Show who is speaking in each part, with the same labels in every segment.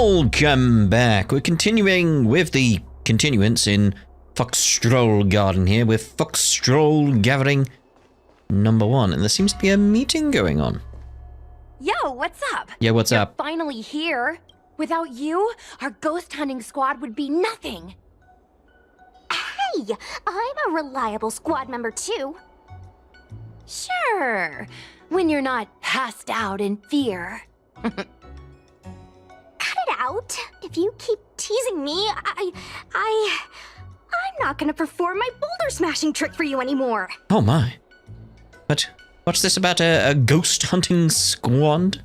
Speaker 1: Welcome back. We're continuing with the continuance in Fyxestroll Garden here with Fyxestroll Gathering number 1. And there seems to be a meeting going on.
Speaker 2: Yo, what's up?
Speaker 1: Yeah, what's
Speaker 2: You're
Speaker 1: up?
Speaker 2: Finally here. Without you, our ghost hunting squad would be nothing.
Speaker 3: Hey, I'm a reliable squad member too.
Speaker 2: Sure, when you're not passed out in fear.
Speaker 3: Cut it out. If you keep teasing me, I'm not gonna perform my boulder smashing trick for you anymore.
Speaker 1: Oh my. But what's this about a ghost hunting squad?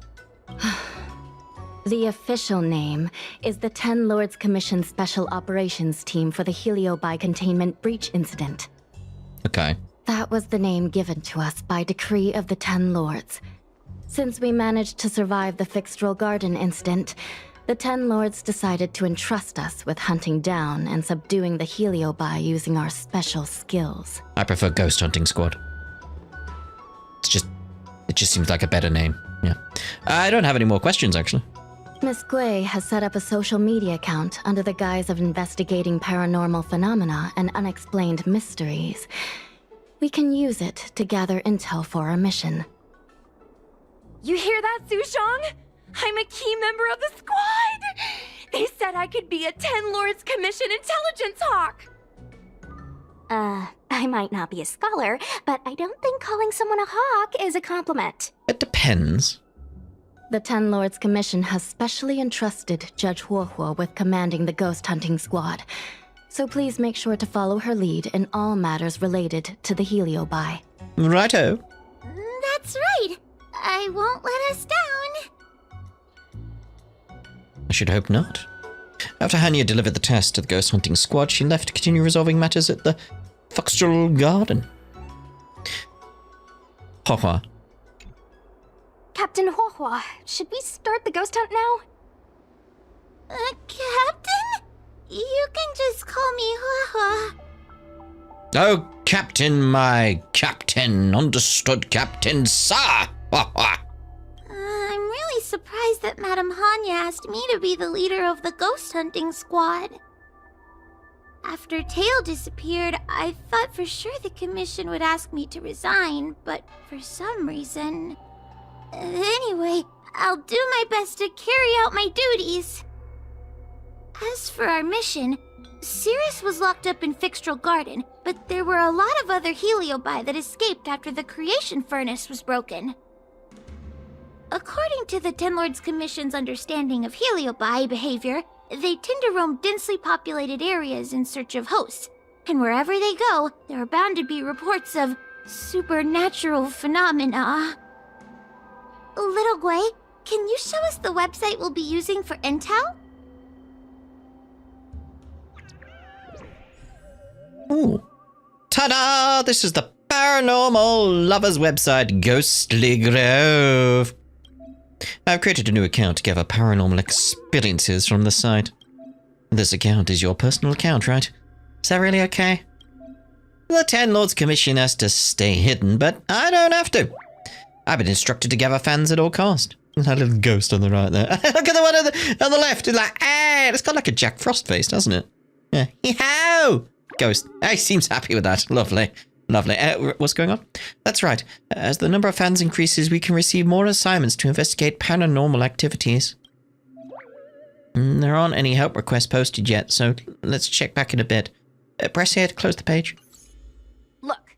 Speaker 4: The official name is the Ten Lords Commission Special Operations Team for the Heliobi Containment Breach Incident.
Speaker 1: Okay.
Speaker 4: That was the name given to us by decree of the Ten Lords. Since we managed to survive the Fyxestroll Garden incident, the Ten Lords decided to entrust us with hunting down and subduing the Heliobi using our special skills.
Speaker 1: I prefer ghost hunting squad. It just seems like a better name. Yeah. I don't have any more questions, actually.
Speaker 4: Miss Guay has set up a social media account under the guise of investigating paranormal phenomena and unexplained mysteries. We can use it to gather intel for our mission.
Speaker 2: You hear that, Sushong? I'm a key member of the squad! They said I could be a Ten Lords Commission intelligence hawk!
Speaker 3: I might not be a scholar, but I don't think calling someone a hawk is a compliment.
Speaker 1: It depends.
Speaker 4: The Ten Lords Commission has specially entrusted Judge Huohuo with commanding the ghost hunting squad. So please make sure to follow her lead in all matters related to the Heliobi.
Speaker 1: Righto.
Speaker 3: That's right. I won't let us down.
Speaker 1: I should hope not. After Hanya delivered the task to the ghost hunting squad, she left to continue resolving matters at the Fyxestroll Garden. Haha.
Speaker 3: Captain Huohua, should we start the ghost hunt now? Captain? You can just call me Huohua.
Speaker 1: Oh, Captain, my Captain. Understood, Captain, sir. Haha.
Speaker 3: I'm really surprised that Madame Hanya asked me to be the leader of the ghost hunting squad. After Tail disappeared, I thought for sure the commission would ask me to resign, but for some reason... Anyway, I'll do my best to carry out my duties. As for our mission, Sirius was locked up in Fyxestroll Garden, but there were a lot of other Heliobi that escaped after the creation furnace was broken. According to the Ten Lords Commission's understanding of Heliobi behavior, they tend to roam densely populated areas in search of hosts, and wherever they go, there are bound to be reports of supernatural phenomena. Little Guay, can you show us the website we'll be using for intel?
Speaker 1: Ooh. Ta-da! This is the paranormal lovers website, Ghostly Grove. I've created a new account to gather paranormal experiences from the site. This account is your personal account, right? Is that really okay? The Ten Lords Commission has to stay hidden, but I don't have to. I've been instructed to gather fans at all cost. That little ghost on the right there. Look at the one on the left. It's like, hey, it's got like a Jack Frost face, doesn't it? Yeah. Yeehaw! Ghost. He seems happy with that. Lovely. Lovely. What's going on? That's right. As the number of fans increases, we can receive more assignments to investigate paranormal activities. There aren't any help requests posted yet, so let's check back in a bit. Press here to close the page.
Speaker 2: Look,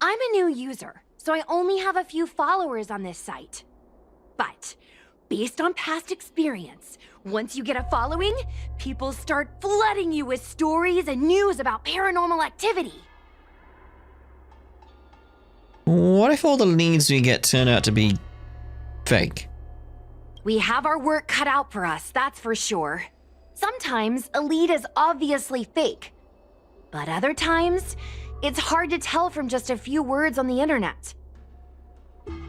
Speaker 2: I'm a new user, so I only have a few followers on this site. But, based on past experience, once you get a following, people start flooding you with stories and news about paranormal activity.
Speaker 1: What if all the leads we get turn out to be fake?
Speaker 2: We have our work cut out for us, that's for sure. Sometimes a lead is obviously fake. But other times, it's hard to tell from just a few words on the internet.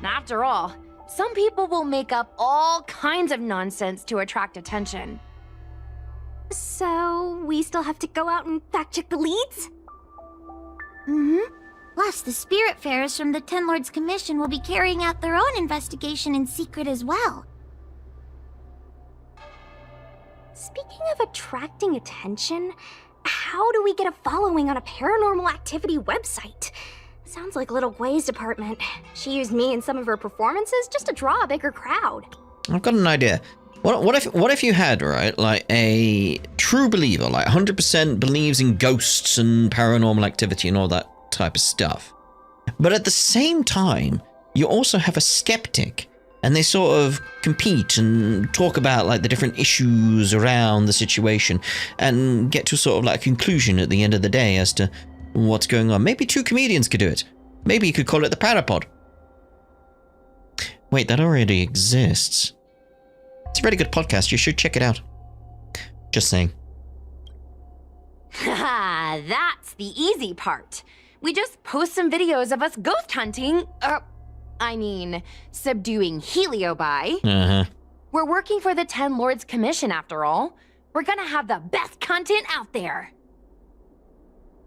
Speaker 2: After all, some people will make up all kinds of nonsense to attract attention.
Speaker 3: So, we still have to go out and fact-check the leads? Mm-hmm. Plus, the Spiritfarers from the Ten Lords Commission will be carrying out their own investigation in secret as well.
Speaker 5: Speaking of attracting attention, how do we get a following on a paranormal activity website? Sounds like Little Gwei's department. She used me in some of her performances just to draw a bigger crowd.
Speaker 1: I've got an idea. What if you had, right, like a true believer, like 100% believes in ghosts and paranormal activity and all that type of stuff. But at the same time, you also have a skeptic, and they sort of compete and talk about like the different issues around the situation and get to sort of like a conclusion at the end of the day as to what's going on. Maybe two comedians could do it. Maybe you could call it the Parapod. Wait, that already exists. It's a really good podcast. You should check it out. Just saying.
Speaker 2: Haha, that's the easy part. We just post some videos of us ghost hunting, subduing heliobi.
Speaker 1: Uh-huh.
Speaker 2: We're working for the Ten Lords Commission after all. We're gonna have the best content out there.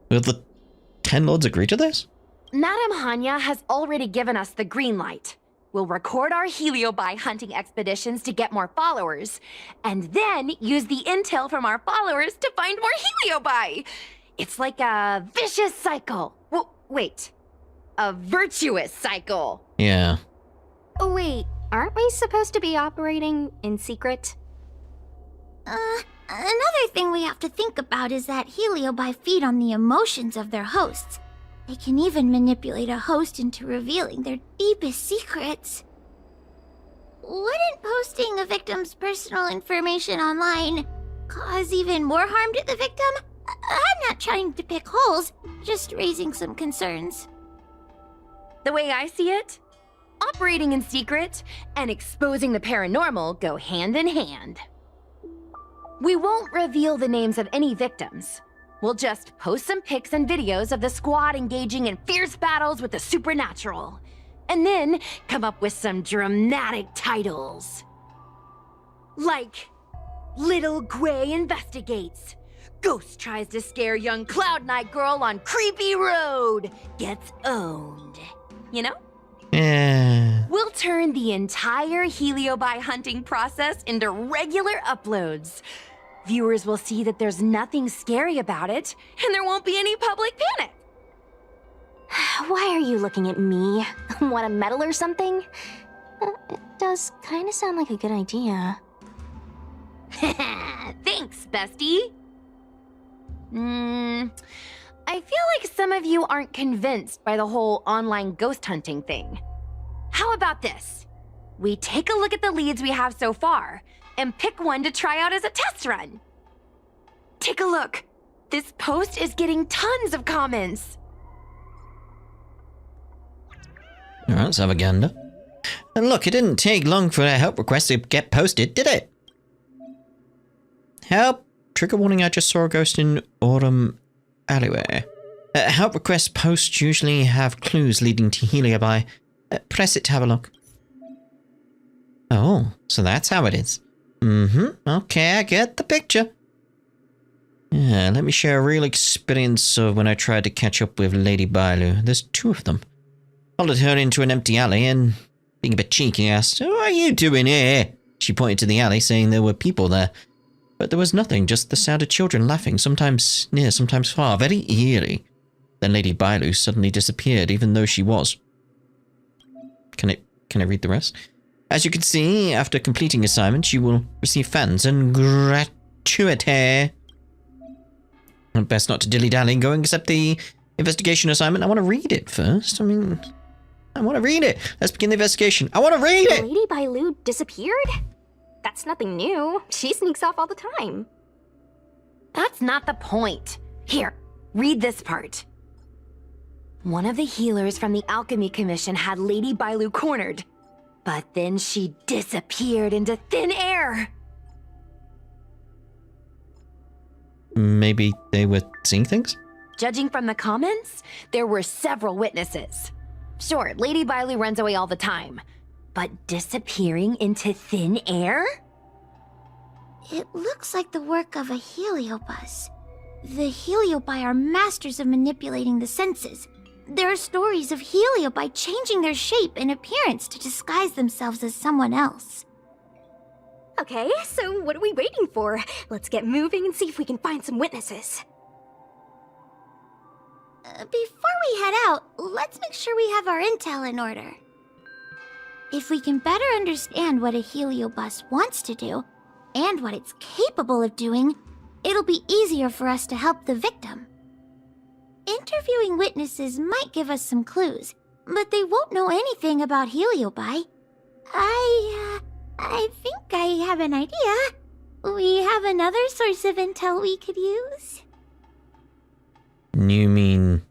Speaker 1: Will the Ten Lords agree to this?
Speaker 2: Madame Hanya has already given us the green light. We'll record our heliobi hunting expeditions to get more followers, and then use the intel from our followers to find more heliobi. It's like a vicious cycle. Wait, a virtuous cycle.
Speaker 1: Yeah.
Speaker 5: Oh wait, aren't we supposed to be operating in secret?
Speaker 3: Another thing we have to think about is that heliobi feed on the emotions of their hosts. They can even manipulate a host into revealing their deepest secrets. Wouldn't posting a victim's personal information online cause even more harm to the victim? I'm not trying to pick holes, just raising some concerns.
Speaker 2: The way I see it, operating in secret and exposing the paranormal go hand in hand. We won't reveal the names of any victims. We'll just post some pics and videos of the squad engaging in fierce battles with the supernatural. And then come up with some dramatic titles. Like, Little Gwei Investigates. Ghost tries to scare young Cloud Knight girl on creepy road. Gets owned. You know?
Speaker 1: Yeah.
Speaker 2: We'll turn the entire heliobi hunting process into regular uploads. Viewers will see that there's nothing scary about it, and there won't be any public panic.
Speaker 5: Why are you looking at me? Want a medal or something? It does kind of sound like a good idea.
Speaker 2: Thanks, bestie. I feel like some of you aren't convinced by the whole online ghost hunting thing. How about this? We take a look at the leads we have so far, and pick one to try out as a test run. Take a look. This post is getting tons of comments.
Speaker 1: Alright, let's have a gander. And look, it didn't take long for a help request to get posted, did it? Help! Trigger warning, I just saw a ghost in Autumn Alleyway. Help request posts usually have clues leading to heliobi. Press it to have a look. Oh, so that's how it is. Okay, I get the picture. Yeah, let me share a real experience of when I tried to catch up with Lady Bailus. There's two of them. Followed her into an empty alley and, being a bit cheeky, asked, "What are you doing here?" She pointed to the alley, saying there were people there. But there was nothing, just the sound of children laughing, sometimes near, sometimes far, very eerie. Then Lady Bailus suddenly disappeared, even though she was. Can I read the rest? As you can see, after completing assignments, you will receive funds and gratuity. Best not to dilly-dally and go and accept the investigation assignment. I want to read it first. I want to read it. Let's begin the investigation. I want to read it!
Speaker 5: Lady Bailus disappeared? That's nothing new. She sneaks off all the time.
Speaker 2: That's not the point. Here, read this part. One of the healers from the Alchemy Commission had Lady Bailus cornered, but then she disappeared into thin air.
Speaker 1: Maybe they were seeing things?
Speaker 2: Judging from the comments, there were several witnesses. Sure, Lady Bailus runs away all the time, but disappearing into thin air?
Speaker 3: It looks like the work of a heliobus. The heliobi are masters of manipulating the senses. There are stories of heliobi changing their shape and appearance to disguise themselves as someone else.
Speaker 5: Okay, so what are we waiting for? Let's get moving and see if we can find some witnesses.
Speaker 3: Before we head out, let's make sure we have our intel in order. If we can better understand what a heliobus wants to do, and what it's capable of doing, it'll be easier for us to help the victim. Interviewing witnesses might give us some clues, but they won't know anything about heliobi. I think I have an idea. We have another source of intel we could use.
Speaker 1: You mean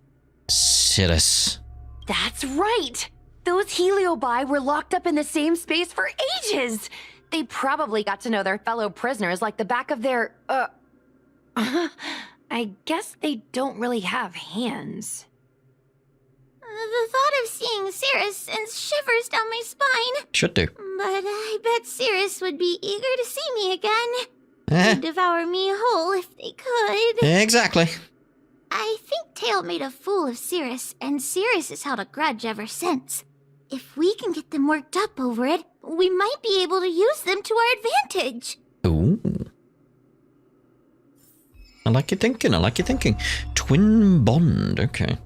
Speaker 1: Cirrus?
Speaker 2: That's right! Those heliobi were locked up in the same space for ages! They probably got to know their fellow prisoners like the back of their, I guess they don't really have hands.
Speaker 3: The thought of seeing Cirrus sends shivers down my spine.
Speaker 1: Should do.
Speaker 3: But I bet Cirrus would be eager to see me again.
Speaker 1: Eh,
Speaker 3: They'd devour me whole if they could.
Speaker 1: exactly.
Speaker 3: I think Tail made a fool of Cirrus, and Cirrus has held a grudge ever since. If we can get them worked up over it, we might be able to use them to our advantage.
Speaker 1: Ooh. I like your thinking. Twin bond, okay.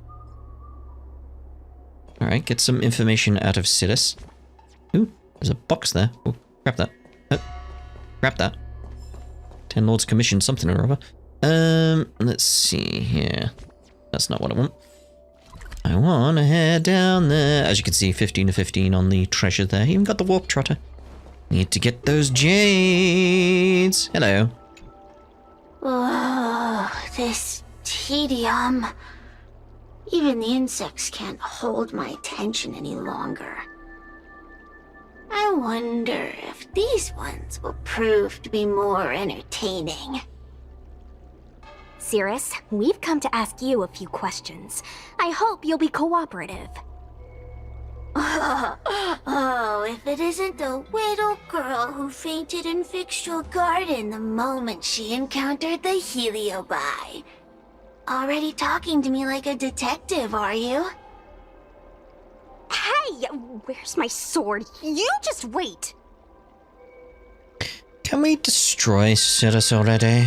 Speaker 1: Alright, get some information out of Cirrus. Ooh, there's a box there. Ooh, grab that. Grab that. Ten Lords commissioned something or other. Let's see here. That's not what I want. I want to head down there. As you can see, 15 to 15 on the treasure there. Even got the warp trotter. Need to get those jades. Hello.
Speaker 3: Oh, this tedium. Even the insects can't hold my attention any longer. I wonder if these ones will prove to be more entertaining.
Speaker 5: Cirrus, we've come to ask you a few questions. I hope you'll be cooperative.
Speaker 3: Oh, if it isn't the little girl who fainted in Fyxestroll Garden the moment she encountered the heliobi. Already talking to me like a detective, are you?
Speaker 5: Hey, where's my sword? You just wait.
Speaker 1: Can we destroy Cirrus already?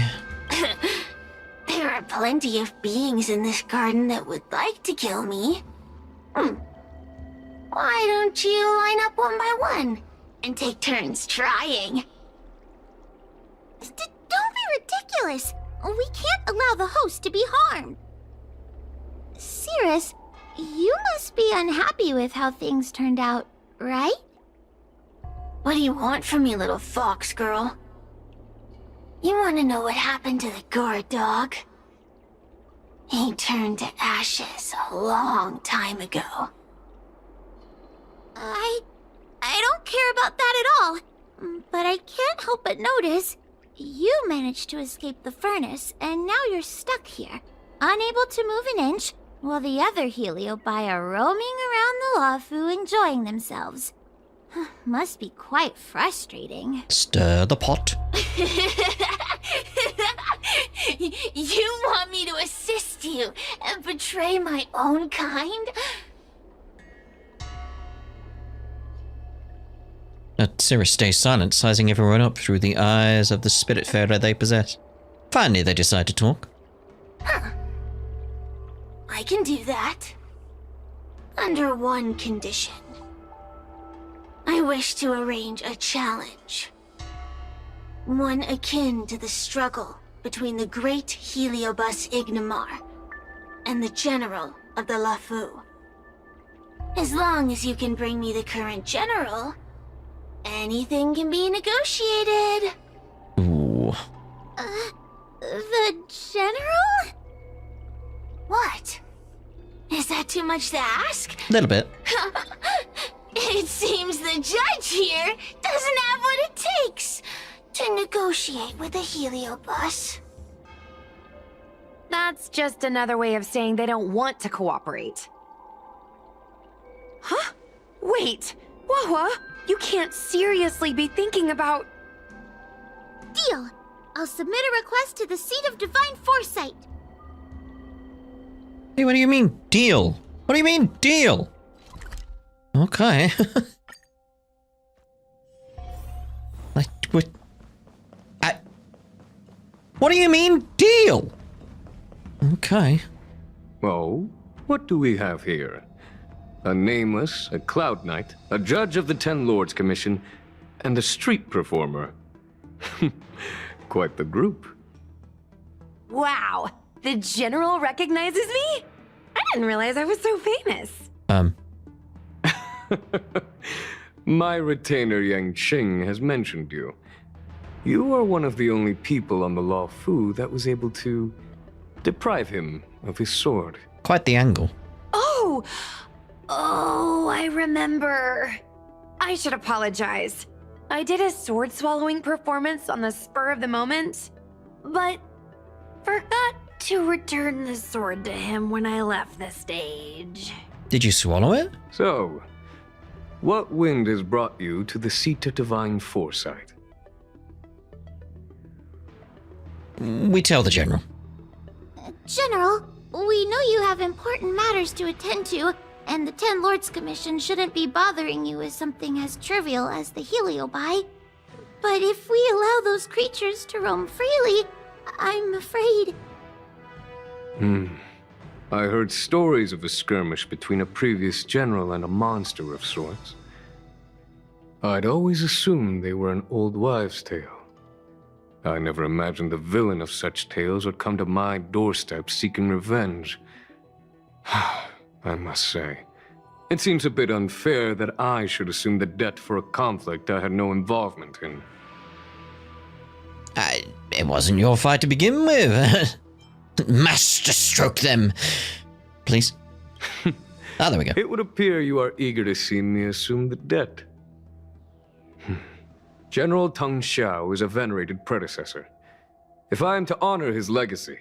Speaker 3: There are plenty of beings in this garden that would like to kill me. Why don't you line up one by one and take turns trying? Don't be ridiculous. We can't allow the host to be harmed. Cirrus, you must be unhappy with how things turned out, right? What do you want from me, little fox girl? You want to know what happened to the guard dog? He turned to ashes a long time ago. I don't care about that at all. But I can't help but notice you managed to escape the furnace, and now you're stuck here, unable to move an inch, while the other heliobi are roaming around the Lafu enjoying themselves. Must be quite frustrating.
Speaker 1: Stir the pot.
Speaker 3: You want me to assist you and betray my own kind?
Speaker 1: Cirrus stays silent, sizing everyone up through the eyes of the spiritfarer they possess. Finally, they decide to talk.
Speaker 3: I can do that. Under one condition. I wish to arrange a challenge. One akin to the struggle between the great heliobus Ignamar and the general of the Lafu. As long as you can bring me the current general, anything can be negotiated.
Speaker 1: Ooh.
Speaker 3: The general? What? Is that too much to ask?
Speaker 1: A little bit.
Speaker 3: It seems the judge here doesn't have what it takes to negotiate with a heliobus.
Speaker 2: That's just another way of saying they don't want to cooperate. Huh? Wait, Wawa, you can't seriously be thinking about...
Speaker 3: Deal. I'll submit a request to the Seat of Divine Foresight.
Speaker 1: Hey, what do you mean, deal? What do you mean, deal? Okay. Like, What do you mean, deal? Okay.
Speaker 6: Oh, what do we have here? A nameless, a cloud knight, a judge of the Ten Lords Commission, and a street performer. Quite the group.
Speaker 2: Wow, the General recognizes me? I didn't realize I was so famous.
Speaker 6: My retainer Yang Qing has mentioned you. You are one of the only people on the Law Fu that was able to deprive him of his sword.
Speaker 1: Quite the angle.
Speaker 2: Oh, I remember. I should apologize. I did a sword-swallowing performance on the spur of the moment, but forgot to return the sword to him when I left the stage.
Speaker 1: Did you swallow it?
Speaker 6: So, what wind has brought you to the seat of divine foresight?
Speaker 1: We tell the General.
Speaker 3: General, we know you have important matters to attend to, and the Ten Lords Commission shouldn't be bothering you with something as trivial as the Heliobi. But if we allow those creatures to roam freely, I'm afraid...
Speaker 6: I heard stories of a skirmish between a previous general and a monster of sorts. I'd always assumed they were an old wives' tale. I never imagined the villain of such tales would come to my doorstep seeking revenge. I must say, it seems a bit unfair that I should assume the debt for a conflict I had no involvement in.
Speaker 1: It wasn't your fight to begin with. Masterstroke them. Please. Ah, there we go.
Speaker 6: It would appear you are eager to see me assume the debt. General Teng Xiao is a venerated predecessor. If I am to honor his legacy,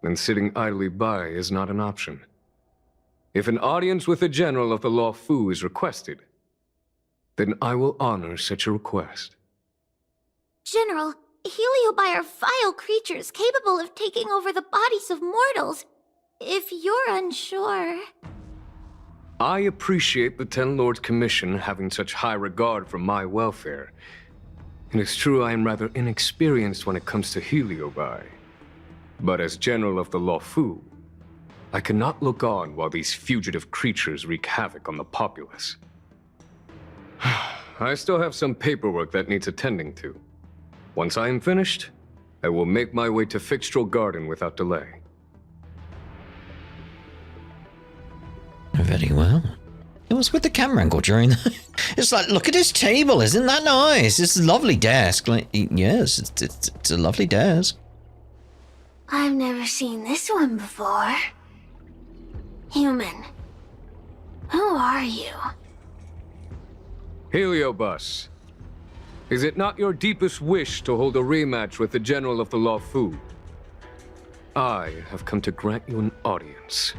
Speaker 6: then sitting idly by is not an option. If an audience with the General of the Law Fu is requested, then I will honor such a request.
Speaker 3: General, Heliobi are vile creatures capable of taking over the bodies of mortals. If you're unsure...
Speaker 6: I appreciate the Ten Lords Commission having such high regard for my welfare. It is true I am rather inexperienced when it comes to Heliobi. But as General of the Law Fu, I cannot look on while these fugitive creatures wreak havoc on the populace. I still have some paperwork that needs attending to. Once I am finished, I will make my way to Fyxestroll Garden without delay.
Speaker 1: Very well. It was with the camera angle during the... It's like, look at this table, isn't that nice? It's a lovely desk. Like, yes, it's a lovely desk.
Speaker 3: I've never seen this one before. Human. Who are you?
Speaker 6: Heliobus, is it not your deepest wish to hold a rematch with the General of the Law Fu? I have come to grant you an audience.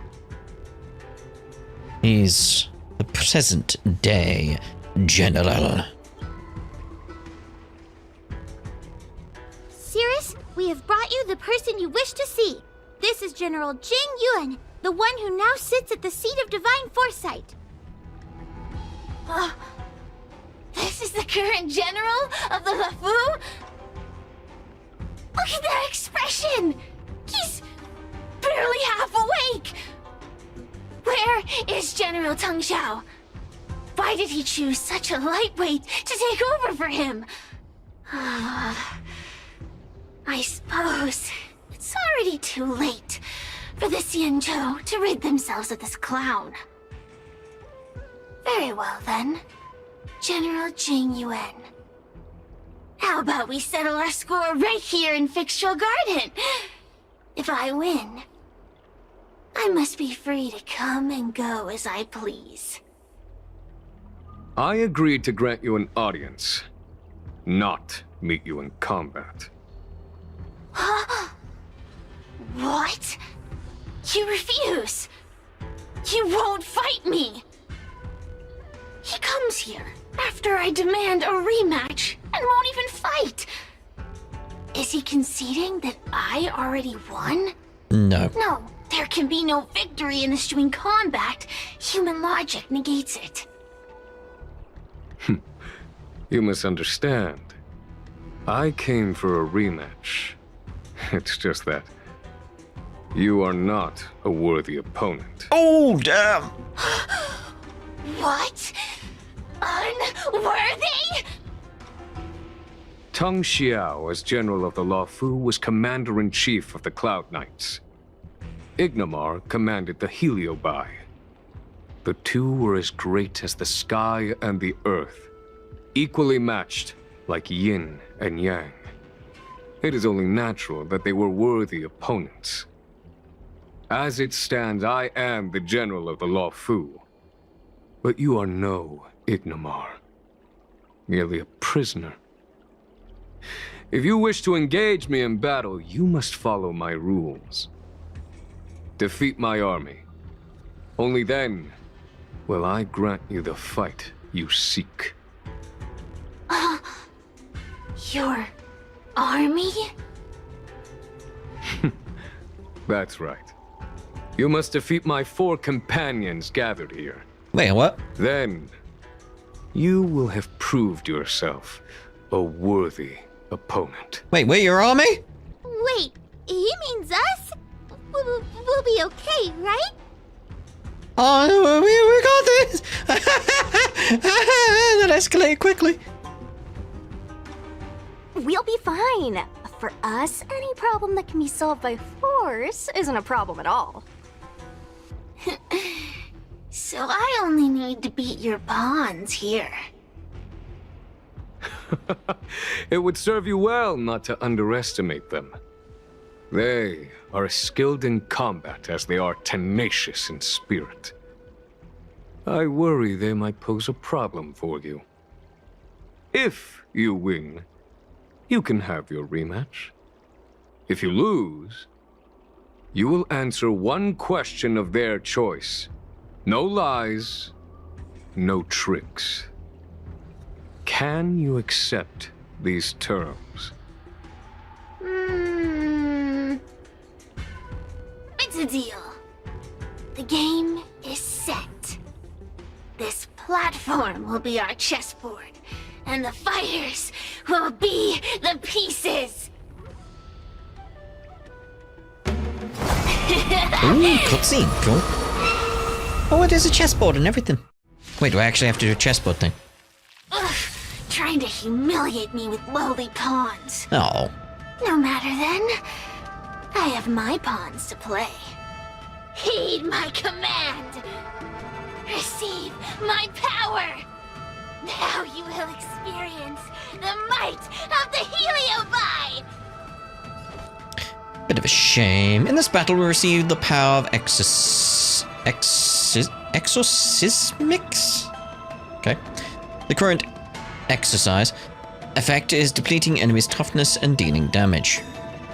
Speaker 1: He's the present day general.
Speaker 3: Cirrus, we have brought you the person you wish to see. This is General Jing Yuan, the one who now sits at the seat of divine foresight. This is the current general of the La Fu? Look at that expression! He's barely half awake! Where is General Teng Xiao? Why did he choose such a lightweight to take over for him? I suppose it's already too late for the Xianzhou to rid themselves of this clown. Very well then, General Jing Yuan. How about we settle our score right here in Fyxestroll Garden? If I win, I must be free to come and go as I please.
Speaker 6: I agreed to grant you an audience, not meet you in combat.
Speaker 3: What? You refuse? You won't fight me? He comes here after I demand a rematch and won't even fight. Is he conceding that I already won?
Speaker 1: No.
Speaker 3: No, there can be no victory in eschewing combat. Human logic negates it.
Speaker 6: You misunderstand. I came for a rematch. It's just that you are not a worthy opponent.
Speaker 1: Oh, damn!
Speaker 3: What? Unworthy?
Speaker 6: Tang Xiao, as General of the Luofu, was Commander-in-Chief of the Cloud Knights. Ignamar commanded the Heliobai. The two were as great as the sky and the earth, equally matched like yin and yang. It is only natural that they were worthy opponents. As it stands, I am the General of the Luofu. But you are no Ignamar, merely a prisoner. If you wish to engage me in battle, you must follow my rules. Defeat my army. Only then will I grant you the fight you seek.
Speaker 3: Your army?
Speaker 6: That's right. You must defeat my 4 companions gathered here.
Speaker 1: Wait, what?
Speaker 6: Then, you will have proved yourself a worthy opponent.
Speaker 1: Wait, we're your army?
Speaker 3: Wait, he means us? We'll be okay, right?
Speaker 1: Oh, we got this! That escalated quickly.
Speaker 5: We'll be fine. For us, any problem that can be solved by force isn't a problem at all.
Speaker 3: So I only need to beat your pawns here.
Speaker 6: It would serve you well not to underestimate them. They are as skilled in combat as they are tenacious in spirit. I worry they might pose a problem for you. If you win, you can have your rematch. If you lose, you will answer one question of their choice. No lies, no tricks. Can you accept these terms?
Speaker 3: It's a deal. The game is set. This platform will be our chessboard, and the fighters will be the pieces.
Speaker 1: Ooh, cutscene. Cool. Oh, it is a chessboard and everything. Wait, do I actually have to do a chessboard thing?
Speaker 3: Ugh, trying to humiliate me with lowly pawns.
Speaker 1: Oh.
Speaker 3: No matter then. I have my pawns to play. Heed my command. Receive my power. Now you will experience the might of the Heliobai.
Speaker 1: Bit of a shame. In this battle, we received the power of exorcismics? Okay. The current exercise effect is depleting enemies' toughness and dealing damage.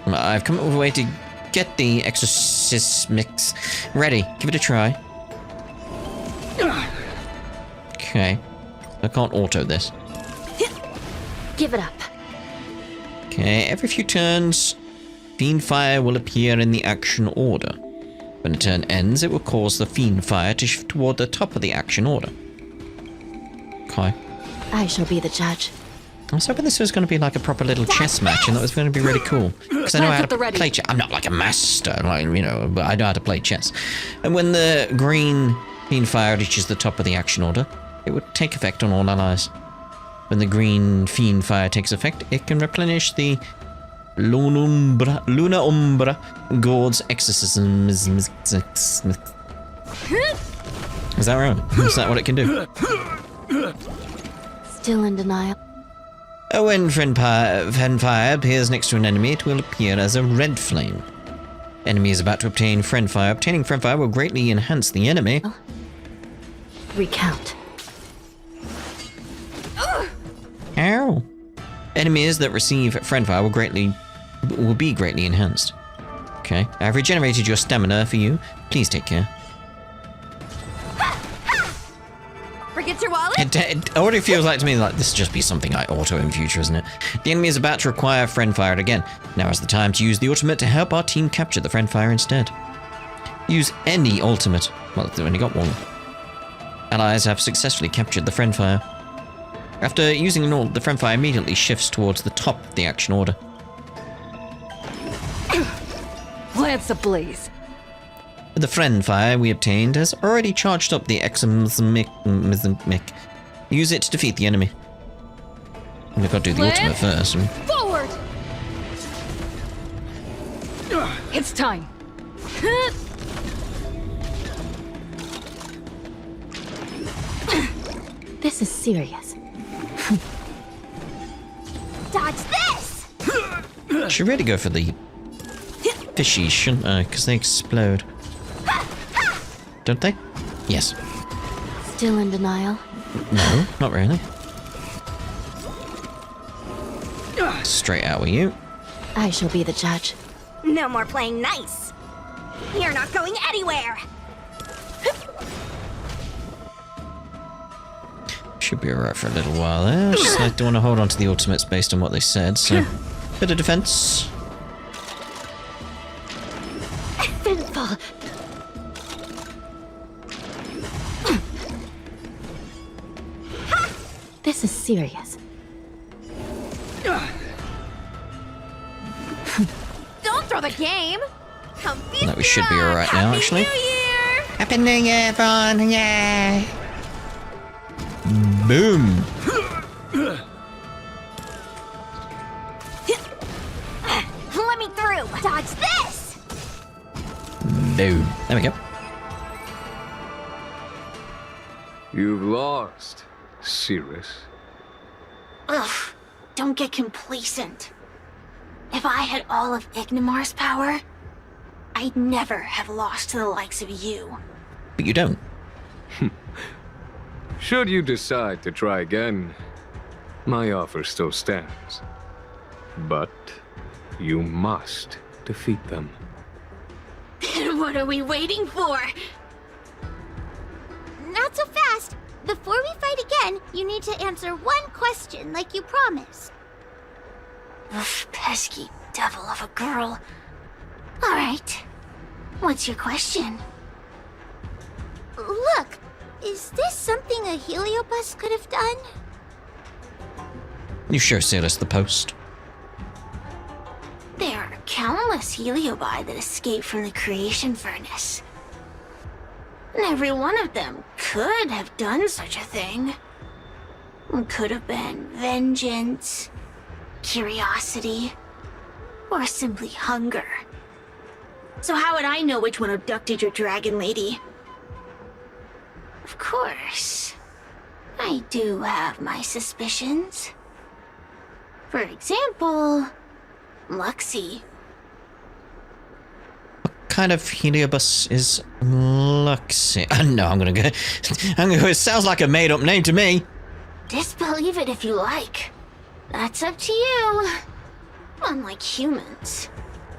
Speaker 1: I've come up with a way to get the exorcismics ready. Give it a try. Okay. I can't auto this.
Speaker 4: Give it up.
Speaker 1: Okay, every few turns, Fiend Fire will appear in the action order. When a turn ends, it will cause the Fiend Fire to shift toward the top of the action order. Okay.
Speaker 4: I shall be the judge.
Speaker 1: I was hoping this was going to be like a proper little chess match, and that was going to be really cool. Because I know how to play chess. I'm not like a master, like, you know, but I know how to play chess. And when the green Fiend Fire reaches the top of the action order, it would take effect on all allies. When the green Fiend Fire takes effect, it can replenish the Luna Umbra God's exorcism. Is that right? Is that what it can do?
Speaker 4: Still in denial.
Speaker 1: When Friend Fire appears next to an enemy, it will appear as a red flame. Enemy is about to obtain Friend Fire. Obtaining Friend Fire will greatly enhance the enemy.
Speaker 4: Recount.
Speaker 1: Ow. Enemies that receive Friend Fire will be greatly enhanced. Okay, I've regenerated your stamina for you. Please take care.
Speaker 2: Forget your wallet?
Speaker 1: It already feels like to me like this will just be something I auto in future, isn't it? The enemy is about to require Friend Fire again. Now is the time to use the ultimate to help our team capture the Friend Fire instead. Use any ultimate. Well, they've only got one. Allies have successfully captured the Friend Fire. After using an ult, the Friend Fire immediately shifts towards the top of the action order.
Speaker 2: Lance ablaze.
Speaker 1: The friend fire we obtained has already charged up the exomizmic. Use it to defeat the enemy. We've got to do the ultimate first.
Speaker 2: Forward! It's time.
Speaker 4: This is serious.
Speaker 3: Dodge this!
Speaker 1: Should really go for the fishies, shouldn't I? Because they explode. Don't they? Yes.
Speaker 4: Still in denial?
Speaker 1: No, not really. Straight out with you.
Speaker 4: I shall be the judge.
Speaker 5: No more playing nice. You're not going anywhere.
Speaker 1: Should be alright for a little while there. Just I don't want to hold on to the ultimates based on what they said, so... Bit of defense.
Speaker 4: Sinful! This is serious.
Speaker 2: Don't throw the game. Come feast
Speaker 1: No, we should be alright now, actually.
Speaker 5: New Year!
Speaker 1: Happy New Year, everyone! Yay! Boom!
Speaker 5: Let me through. Dodge this!
Speaker 1: Boom. There we go.
Speaker 6: You've lost, Cirrus.
Speaker 3: Ugh, don't get complacent. If I had all of Ignimar's power, I'd never have lost to the likes of you.
Speaker 1: But you don't.
Speaker 6: Should you decide to try again, my offer still stands. But you must defeat them.
Speaker 3: What are we waiting for? Not so fast. Before we fight again, you need to answer one question like you promised. Ugh, pesky devil of a girl. All right. What's your question? Look, is this something a heliobus could have done?
Speaker 1: You show Cirrus the post.
Speaker 3: There are countless heliobi that escaped from the creation furnace. And every one of them could have done such a thing. It could have been vengeance, curiosity, or simply hunger. So how would I know which one abducted your dragon lady? Of course, I do have my suspicions. For example, Luxie.
Speaker 1: Kind of heliobus is Luxie? No, I'm gonna go. It sounds like a made-up name to me.
Speaker 3: Disbelieve it if you like. That's up to you. Unlike humans,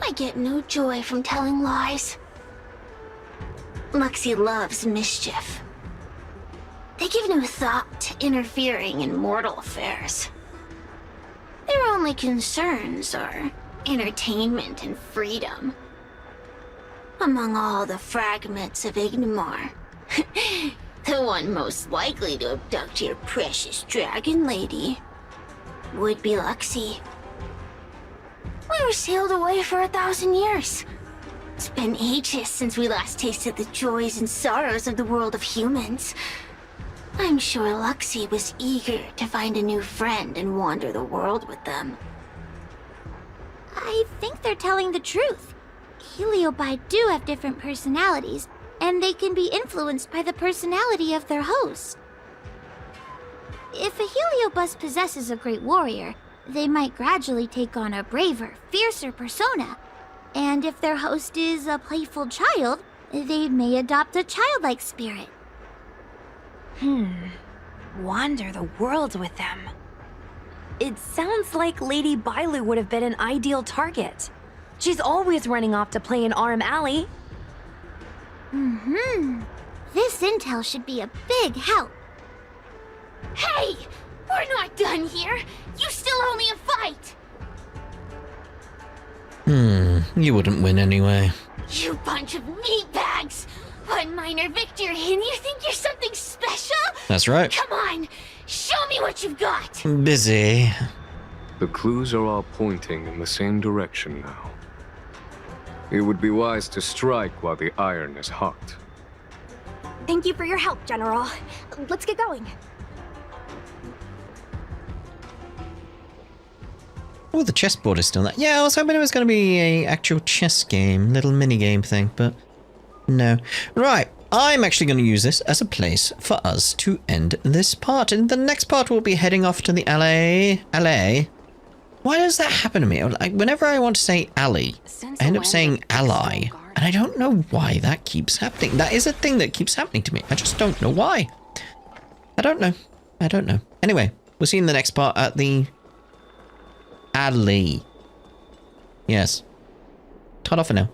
Speaker 3: I get no joy from telling lies. Luxie loves mischief. They give no thought to interfering in mortal affairs. Their only concerns are entertainment and freedom. Among all the fragments of Ignimar, the one most likely to abduct your precious dragon lady would be Luxie. We were sailed away for 1,000 years. It's been ages since we last tasted the joys and sorrows of the world of humans. I'm sure Luxie was eager to find a new friend and wander the world with them. I think they're telling the truth. Heliobi do have different personalities, and they can be influenced by the personality of their host. If a heliobus possesses a great warrior, they might gradually take on a braver, fiercer persona. And if their host is a playful child, they may adopt a childlike spirit.
Speaker 2: Wander the world with them. It sounds like Lady Bailus would have been an ideal target. She's always running off to play in Arm Alley.
Speaker 3: This intel should be a big help. Hey! We're not done here! You still owe me a fight!
Speaker 1: You wouldn't win anyway.
Speaker 3: You bunch of meatbags! One minor victory and you think you're something special?
Speaker 1: That's right.
Speaker 3: Come on! Show me what you've got!
Speaker 1: Busy.
Speaker 6: The clues are all pointing in the same direction now. It would be wise to strike while the iron is hot.
Speaker 5: Thank you for your help, General. Let's get going.
Speaker 1: Oh, the chessboard is still there. Yeah, I was hoping it was going to be a actual chess game, little mini game thing, but no. Right, I'm actually going to use this as a place for us to end this part. In the next part, we'll be heading off to the LA. Why does that happen to me? Like, whenever I want to say alley, I end up saying ally. And I don't know why that keeps happening. That is a thing that keeps happening to me. I just don't know why. I don't know. Anyway, we'll see you in the next part at the alley. Yes. Ta-da for now.